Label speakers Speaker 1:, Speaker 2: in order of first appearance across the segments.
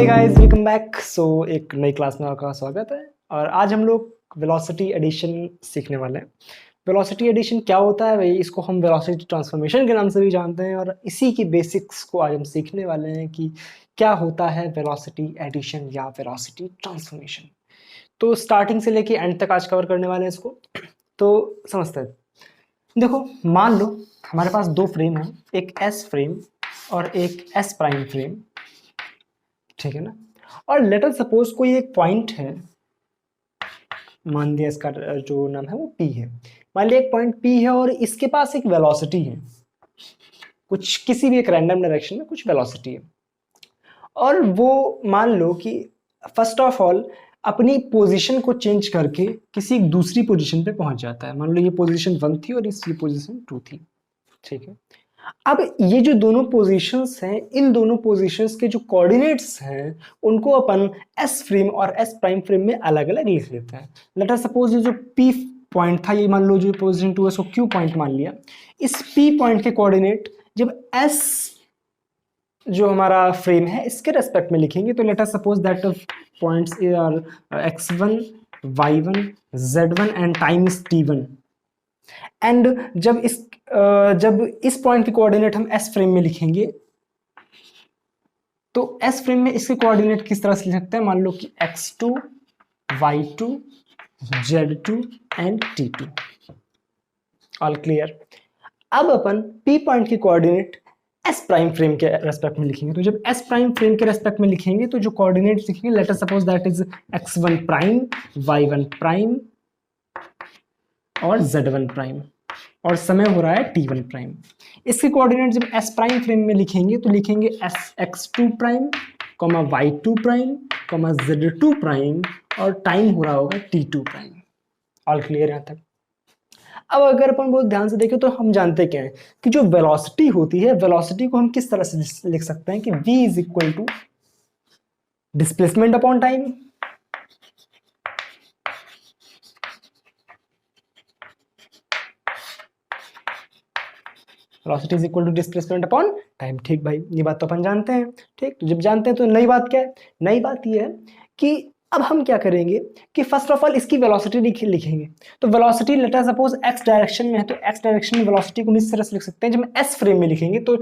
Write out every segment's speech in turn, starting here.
Speaker 1: Hey guys, welcome back. एक नई class में आपका स्वागत है। और आज हम लोग वेलोसिटी एडिशन सीखने वाले हैं। वेलोसिटी एडिशन क्या होता है भाई? इसको हम वेलोसिटी ट्रांसफॉर्मेशन के नाम से भी जानते हैं और इसी की बेसिक्स को आज हम सीखने वाले हैं कि क्या होता है वेलोसिटी एडिशन या वेलोसिटी ट्रांसफॉर्मेशन। तो स्टार्टिंग से लेके एंड तक आज कवर करने वाले हैं इसको। तो समझते हैं। देखो, मान लो हमारे पास दो फ्रेम है, एक एस फ्रेम और एक एस प्राइम फ्रेम, ठीक है ना। और लेट अस सपोज कोई एक पॉइंट है, मान लिया इसका जो नाम है वो पी है। मान लिया एक पॉइंट पी है और इसके पास एक वेलोसिटी है, कुछ किसी भी एक रैंडम डायरेक्शन में कुछ वेलोसिटी है। और वो मान लो कि फर्स्ट ऑफ ऑल अपनी पोजीशन को चेंज करके किसी एक दूसरी पोजीशन पे पहुंच जाता है। मान लो ये पोजीशन 1 थी और ये पोजीशन 2 थी, ठीक है। अब ये जो दोनों पोजीशंस हैं, इन दोनों पोजीशंस के जो कोऑर्डिनेट्स हैं उनको अपन एस फ्रेम और एस प्राइम फ्रेम में अलग अलग लिख लेते हैं। लेट अस सपोज ये जो पी पॉइंट था, ये मान लो जो पोजीशन 2 है उसको क्यू पॉइंट मान लिया। इस पी पॉइंट के कोऑर्डिनेट जब एस जो हमारा फ्रेम है इसके रेस्पेक्ट में लिखेंगे तो let us suppose that points are x1 y1 z1 and time is t1। And जब इस पॉइंट के कोऑर्डिनेट हम एस फ्रेम में लिखेंगे तो एस फ्रेम में इसके कोऑर्डिनेट किस तरह से लिख सकते हैं? मान लो कि x2 y2 z2 and t2। All clear. अब अपन p पॉइंट के कोऑर्डिनेट एस प्राइम फ्रेम के रेस्पेक्ट में लिखेंगे। तो जब एस प्राइम फ्रेम के रेस्पेक्ट में लिखेंगे तो जो कोऑर्डिनेट लिखेंगे, late us suppose that is x1 prime y1 prime और z1 प्राइम, और समय हो रहा है t1 प्राइम। इसके कोऑर्डिनेट जब s प्राइम फ्रेम में लिखेंगे तो लिखेंगे x2 prime y2 prime z2 prime और टाइम हो रहा होगा t2 प्राइम। ऑल क्लियर यहां तक। अब अगर अपन बहुत ध्यान से देखें तो हम जानते क्या है कि जो वेलोसिटी होती है, वेलोसिटी को हम किस तरह से लिख सकते हैं कि v is equal to displacement upon time. Velocity is equal to displacement upon time. ठीक भाई, ये बात तो अपन जानते हैं। ठीक, तो जब जानते हैं तो नई बात क्या है? नई बात ये है कि अब हम क्या करेंगे कि फर्स्ट ऑफ ऑल इसकी वेलोसिटी लिखेंगे। तो velocity late us suppose x direction में है तो एक्स डायरेक्शन में वेलोसिटी को इस तरह से लिख सकते हैं। जब एस फ्रेम में लिखेंगे तो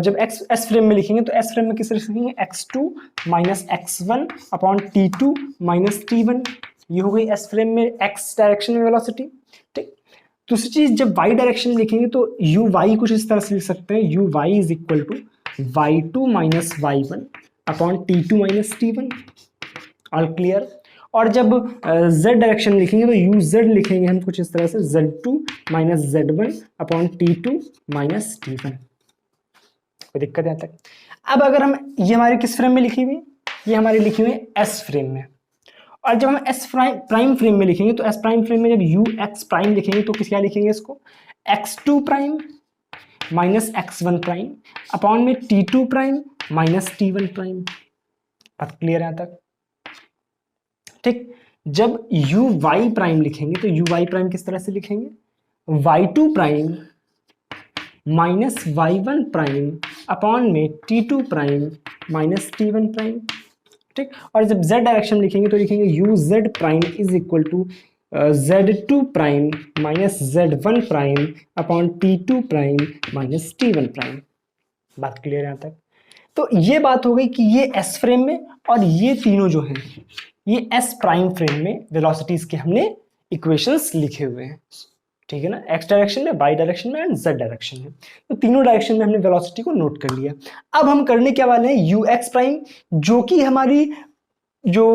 Speaker 1: जब एक्स एस फ्रेम में लिखेंगे तो एस फ्रेम में किस तरह से लिखेंगे? x2 minus x1 upon t2 minus t1। ये हो गई एस फ्रेम में एक्स डायरेक्शन में वेलोसिटी। ठीक, दूसरी चीज जब y डायरेक्शन में लिखेंगे तो यू वाई कुछ इस तरह से लिख सकते हैं, u y is equal to y2 minus y1 upon t2 minus t1। All clear. और जब z डायरेक्शन लिखेंगे तो यू जेड लिखेंगे हम कुछ इस तरह से, z2 minus z1 upon t2 minus t1। कोई दिक्कत यहाँ तक? अब अगर हम ये हमारे किस फ्रेम में लिखी हुई? ये हमारी लिखी हुई है एस फ्रेम में। और जब हम एस प्राइम फ्रेम में लिखेंगे तो एस प्राइम फ्रेम में जब यू एक्स प्राइम लिखेंगे तो क्या लिखेंगे इसको? x2 prime minus x1 prime upon में t2 prime minus t1 prime. बात क्लियर है यहां तक? ठीक, जब यू वाई प्राइम लिखेंगे तो यू वाई प्राइम किस तरह से लिखेंगे? y2 prime minus y1 prime upon में t2 prime minus t1 prime. ठीक, और जब z डायरेक्शन में लिखेंगे तो लिखेंगे u z prime is equal to z2 prime minus z1 prime upon t2 prime minus t1 prime. बात क्लियर है यहां तक? तो ये बात हो गई कि ये s फ्रेम में और ये तीनों जो हैं ये s प्राइम फ्रेम में वेलोसिटीज के हमने इक्वेशंस लिखे हुए हैं। ठीक है ना, x डायरेक्शन में, y डायरेक्शन में एंड z डायरेक्शन में। तो तीनों डायरेक्शन में हमने वेलोसिटी को नोट कर लिया। अब हम करने क्या वाले हैं? यू एक्स प्राइम, जो कि हमारी जो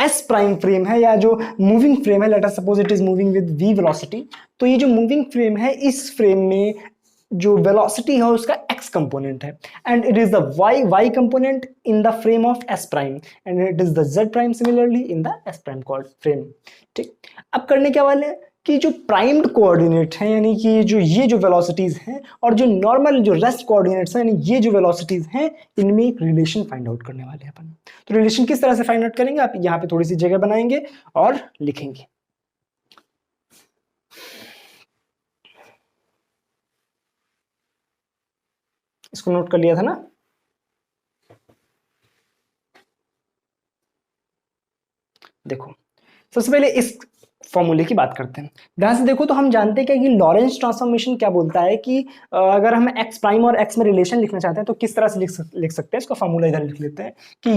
Speaker 1: एस प्राइम फ्रेम है या जो मूविंग फ्रेम है, late us suppose it is moving with v velocity. तो ये जो मूविंग फ्रेम है, इस फ्रेम में जो वेलोसिटी है उसका x कंपोनेंट है and it is the y component in the frame of s prime and it is the z prime similarly in the s prime frame. ठीक, अब करने क्या वाले हैं कि जो प्राइम्ड कोऑर्डिनेट है, यानी कि जो ये जो वेलोसिटीज हैं और जो नॉर्मल जो रेस्ट कोऑर्डिनेट्स हैं, यानी ये जो वेलोसिटीज हैं, इनमें एक रिलेशन फाइंड आउट करने वाले हैं अपन। तो रिलेशन किस तरह से फाइंड आउट करेंगे? आप यहाँ पे थोड़ी सी जगह बनाएंगे और लिखेंगे। इसको नोट कर लिया था ना? देखो सबसे पहले इस फॉर्मूले की बात करते हैं। ध्यान से देखो तो हम जानते हैं क्या कि लॉरेंस ट्रांसफॉर्मेशन क्या बोलता है कि अगर हम एक्स प्राइम और एक्स में रिलेशन लिखना चाहते हैं तो किस तरह से लिख सकते हैं। इसका फॉर्मूला इधर लिख लेते हैं कि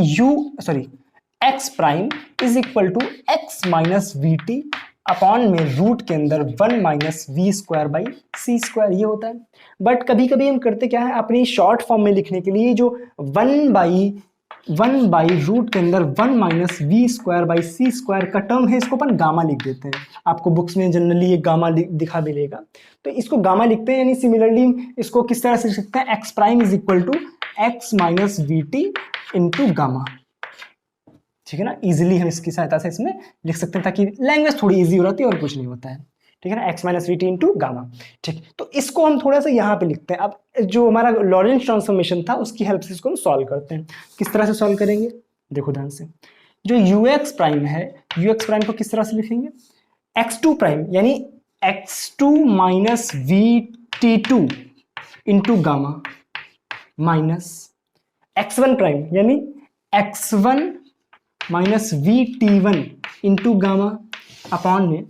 Speaker 1: x prime is equal to x minus we t upon में रूट के अंदर 1 minus we square by C square, ये होता है। बट कभी कभी हम करते क्या है, अपनी शॉर्ट फॉर्म में लिखने के लिए जो 1 बाई रूट के अंदर 1 minus we square by C square का टर्म है, इसको अपन गामा लिख देते हैं। आपको बुक्स में जनरली ये गामा दिखा मिलेगा, तो इसको गामा लिखते हैं। यानी सिमिलरली इसको किस तरह से लिख सकते हैं, x prime is equal to x minus we t into gamma. ठीक है ना, इजीली हम इसकी सहायता से इसमें लिख सकते हैं ताकि लैंग्वेज थोड़ी इजी हो जाती है और कुछ नहीं होता है। ठीक है ना, x minus we t into gamma. ठीक, तो इसको हम थोड़ा सा यहाँ पे लिखते हैं। अब जो हमारा लॉरेंस ट्रांसफॉर्मेशन था उसकी हेल्प से इसको हम सॉल्व करते हैं। किस तरह से सॉल्व करेंगे, देखो ध्यान से। जो यू एक्स प्राइम है, यू एक्स प्राइम को किस तरह से लिखेंगे, एक्स टू प्राइम यानी X two minus we T two into gamma minus X one prime यानी X one minus we T one into gamma upon में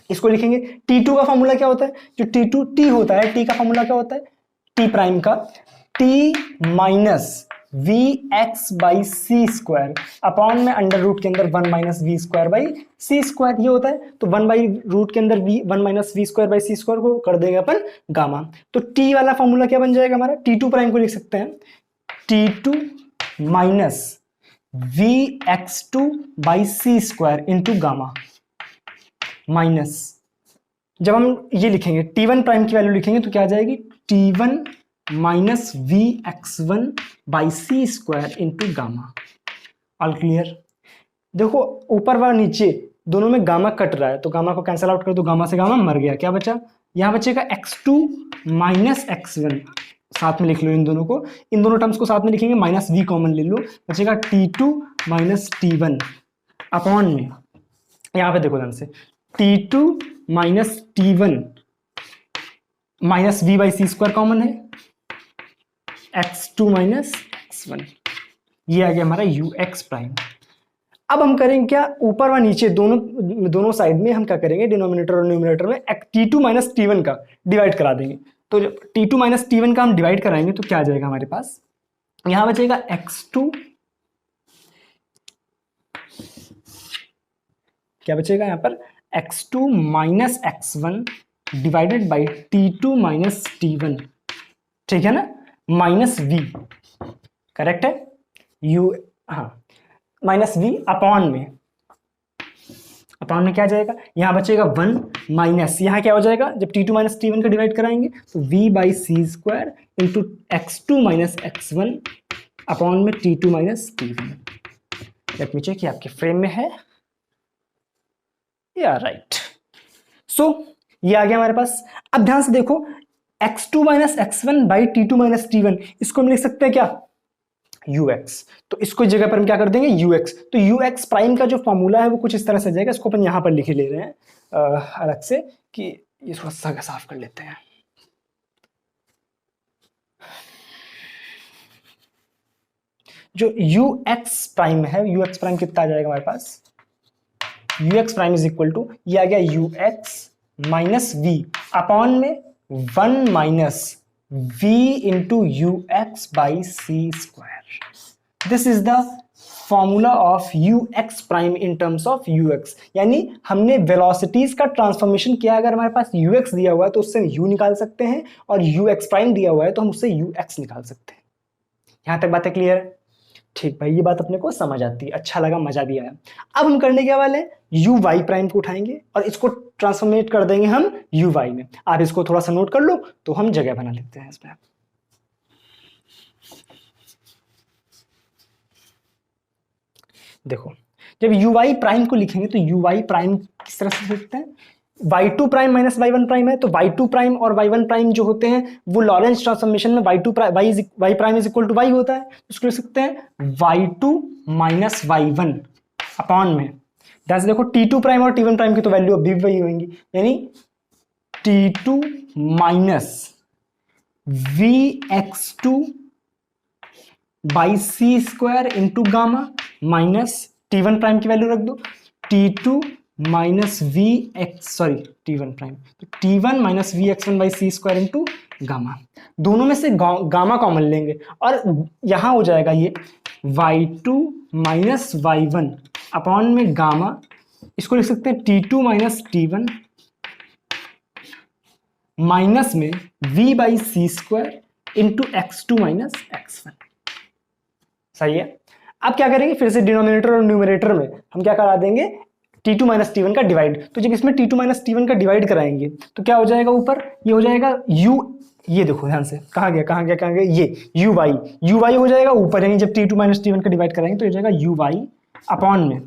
Speaker 1: इसको लिखेंगे। T2 का फॉर्मूला क्या होता है, जो T2 T होता है, T का फॉर्मूला क्या होता है, T प्राइम का T minus v x by C square upon में अंडर रूट के अंदर 1 minus we square by C square, ये होता है। तो 1 बाई रूट के अंदर 1 minus we square by C square को कर देंगे अपन गामा। तो T वाला फॉर्मूला क्या बन जाएगा हमारा, T2 प्राइम को लिख सकते हैं T2 minus v x two by C square into gamma minus, जब हम ये लिखेंगे T1 प्राइम की वैल्यू लिखेंगे तो क्या आ जाएगी, T1 minus v x one by C square into gamma. All clear. देखो ऊपर व नीचे दोनों में गामा कट रहा है तो गामा को कैंसिल आउट कर दो, गामा से गामा मर गया। क्या बचा, यहाँ बचेगा x2 माइनस x1, साथ में लिख लो इन दोनों को, इन दोनों टर्म्स को साथ में लिखेंगे, माइनस v कॉमन ले लो, बचेगा T2 माइनस T1 अपॉन में, यहाँ पे देखो ध्यान से, T2 minus T1 minus v by C square common है, x2 माइनस x1, ये आ गया हमारा ux प्राइम। अब हम करेंगे क्या, ऊपर व नीचे दोनों साइड में हम क्या करेंगे, डिनोमिनेटर और न्यूमरेटर में T2 माइनस T1 का डिवाइड करा देंगे। तो जब T2 माइनस T1 का हम डिवाइड कराएंगे तो क्या आ जाएगा हमारे पास, यहां बचेगा x2, क्या बचेगा यहाँ पर, x2 minus x1 divided by T2 minus T1, ठीक है ना, माइनस v, करेक्ट है, हाँ माइनस v अपॉन में क्या जाएगा, यहां बचेगा 1 माइनस, यहां क्या हो जाएगा, जब T2 माइनस T1 का डिवाइड कराएंगे तो v by C square into x2 minus x1 upon में T2 minus T1। Let me check, ये आपके फ्रेम में है, या राइट। सो ये आ गया हमारे पास। अब ध्यान से देखो, x2 minus x1 by T2 minus T1, इसको हम लिख सकते हैं क्या, ux। तो इसको जगह पर हम क्या कर देंगे, ux। तो ux प्राइम का जो फॉर्मूला है वो कुछ इस तरह से जाएगा, इसको अपन यहां पर लिखे ले रहे हैं अलग से, कि ये थोड़ा सा साफ कर लेते हैं। जो ux प्राइम है, ux प्राइम कितना आ जाएगा हमारे पास, ux prime is equal to, ये आ गया ux माइनस v अपॉन में 1 minus v into ux by C square. This is the formula of ux prime in terms of ux। यानी हमने वेलोसिटीज का ट्रांसफॉर्मेशन किया, अगर हमारे पास ux दिया हुआ है तो उससे हम u निकाल सकते हैं, और ux प्राइम दिया हुआ है तो हम उससे ux निकाल सकते हैं। यहां तक बातें क्लियर है, ठीक भाई, ये बात अपने को समझ आती है, अच्छा लगा, मजा भी आया। अब हम करने क्या वाले हैं, यू वाई प्राइम को उठाएंगे और इसको ट्रांसफॉर्मेट कर देंगे हम यू वाई में। आप इसको थोड़ा सा नोट कर लो तो हम जगह बना लेते हैं इसमें। देखो जब यू वाई प्राइम को लिखेंगे तो यू वाई प्राइम किस तरह से लिखते हैं, y2 prime minus y1 prime है, तो y2 प्राइम और y1 प्राइम जो होते हैं वो लॉरेंस ट्रांसफॉर्मेशन में y2 y prime is equal to y होता है, उसको लिख सकते हैं y2 माइनस y1 अपॉन में, जैसे देखो T2 प्राइम और T1 प्राइम की तो वैल्यू अभी भी वही होंगी, यानी T2 minus vx2 by C square into gamma minus T1 prime की वैल्यू रख दो, T2 minus v x, sorry T1 prime, तो T1 minus v x one by C square into gamma, दोनों में से गामा कॉमन लेंगे और यहां हो जाएगा ये y2 माइनस y1 अपॉन में गामा, इसको लिख सकते हैं T2 माइनस T1 माइनस में v by C square into x2 minus x1। सही है। अब क्या करेंगे, फिर से डिनोमिनेटर और न्यूमरेटर में हम क्या करा देंगे, T2 माइनस T1 का डिवाइड। तो जब इसमें T2 माइनस T1 का डिवाइड कराएंगे तो क्या हो जाएगा, ऊपर ये हो जाएगा u, ये देखो ध्यान से, कहाँ गया ये u y हो जाएगा ऊपर, यानी जब T2 माइनस T1 का डिवाइड कराएंगे तो हो जाएगा u y अपॉन में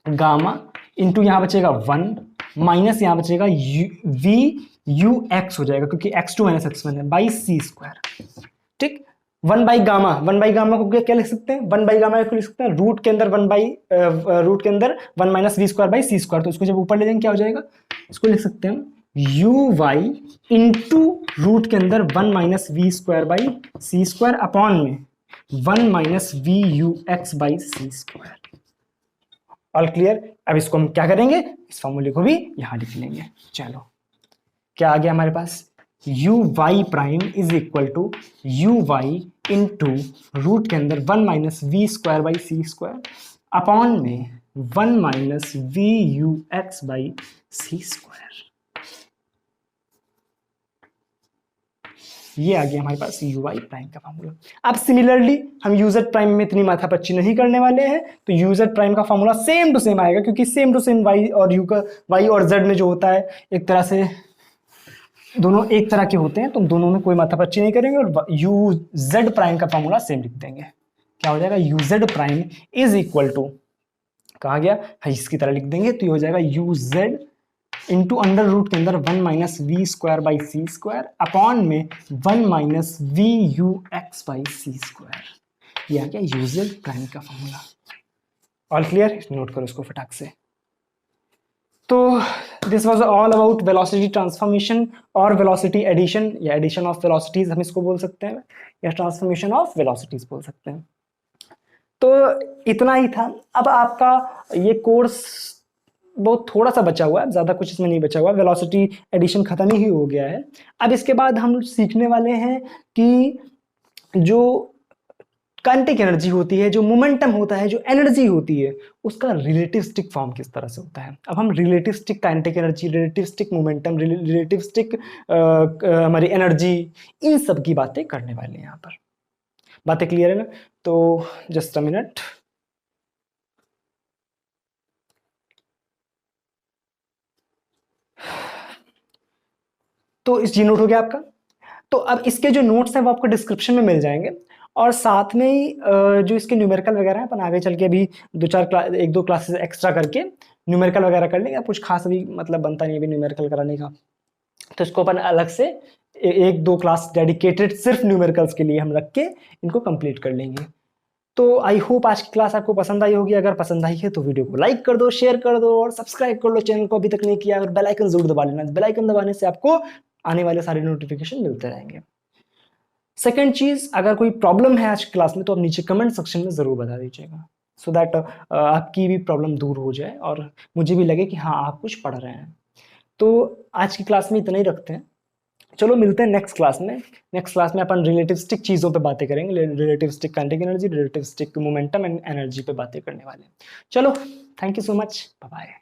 Speaker 1: गामा इंटू यहाँ बचेगा 1 माइनस यहाँ बचेगा v u x हो जाएगा क्योंकि x2 माइनस x1 है बाई सी स्क्वायर। ठीक, 1 बाई गामा को क्या लिख सकते हैं, 1 बाई गामा को लिख सकते हैं रूट के अंदर 1 minus we square by C square, तो इसको जब ऊपर ले जाएंगे क्या हो जाएगा, इसको लिख सकते हैं यू वाई इंटू रूट के अंदर 1 minus we square by C square upon में 1 minus we you x by C square. All clear. अब इसको हम क्या करेंगे, इस फॉर्मूले को भी यहां लिख लेंगे। चलो क्या आ गया हमारे पास, U Y prime is equal to U Y into root के अंदर 1 minus we square by C square upon में 1 minus we you x by C square. ये आ गया हमारे पास यू वाई प्राइम का फॉर्मूला। अब सिमिलरली हम यूजेड प्राइम में इतनी माथापच्ची नहीं करने वाले हैं, तो यूजेड प्राइम का फॉर्मूला सेम टू सेम आएगा, क्योंकि सेम टू सेम वाई और यू का, वाई और जेड में जो होता है एक तरह से दोनों एक तरह के होते हैं, तो दोनों में कोई माथापच्ची नहीं करेंगे और यू जेड प्राइम का फॉर्मूला सेम लिख देंगे। क्या हो जाएगा, u z prime is equal to, कहा गया है इसकी तरह लिख देंगे, तो ये हो जाएगा u z into under root के अंदर 1 minus we square by C square upon में 1 minus we you x by C square. ये आ गया यू जेड प्राइम का फॉर्मूला। ऑल क्लियर, नोट करो इसको फटाक से। तो this was all about velocity transformation और वेलोसिटी एडिशन, या एडिशन ऑफ वेलोसिटीज हम इसको बोल सकते हैं, या ट्रांसफॉर्मेशन ऑफ वेलोसिटीज बोल सकते हैं। तो इतना ही था। अब आपका ये कोर्स बहुत थोड़ा सा बचा हुआ है, ज़्यादा कुछ इसमें नहीं बचा हुआ, वेलोसिटी एडिशन खत्म ही हो गया है। अब इसके बाद हम सीखने वाले हैं कि जो काइनेटिक एनर्जी होती है, जो मोमेंटम होता है, जो एनर्जी होती है, उसका रिलेटिविस्टिक फॉर्म किस तरह से होता है। अब हम relativistic kinetic energy, relativistic momentum, relativistic हमारी एनर्जी, इन सब की बातें करने वाले हैं यहाँ पर। बातें क्लियर है ना? तो जस्ट अ मिनट। तो इस जी नोट हो गया आपका। तो अब इसके जो नोट्स हैं वो आपको डिस्क्रिप्शन में मिल जाएंगे, और साथ में ही जो इसके न्यूमेरिकल वगैरह हैं अपन आगे चल के अभी 1-2 क्लासेस एक्स्ट्रा करके न्यूमेरिकल वगैरह कर लेंगे। कुछ खास अभी मतलब बनता नहीं अभी न्यूमेरिकल कराने का, तो इसको अपन अलग से 1-2 क्लास डेडिकेटेड सिर्फ न्यूमेरिकल्स के लिए हम रख के इनको कंप्लीट कर लेंगे। तो आई होप आज की क्लास आपको पसंद आई होगी। अगर पसंद आई है तो वीडियो को लाइक कर दो, शेयर कर दो और सब्सक्राइब कर लो चैनल को अभी तक नहीं किया, और बेल आइकन जरूर दबा लेना। बेल आइकन दबाने से आपको आने वाले सारे नोटिफिकेशन मिलते रहेंगे। सेकंड चीज, अगर कोई प्रॉब्लम है आज की क्लास में तो आप नीचे कमेंट सेक्शन में जरूर बता दीजिएगा, सो दैट आपकी भी प्रॉब्लम दूर हो जाए और मुझे भी लगे कि हाँ आप कुछ पढ़ रहे हैं। तो आज की क्लास में इतना ही रखते हैं। चलो मिलते हैं नेक्स्ट क्लास में। नेक्स्ट क्लास में अपन रिलेटिविस्टिक चीज़ों पे बातें करेंगे, relativistic kinetic energy, relativistic momentum and energy पे बातें करने वाले हैं। चलो, thank you so much, bye bye.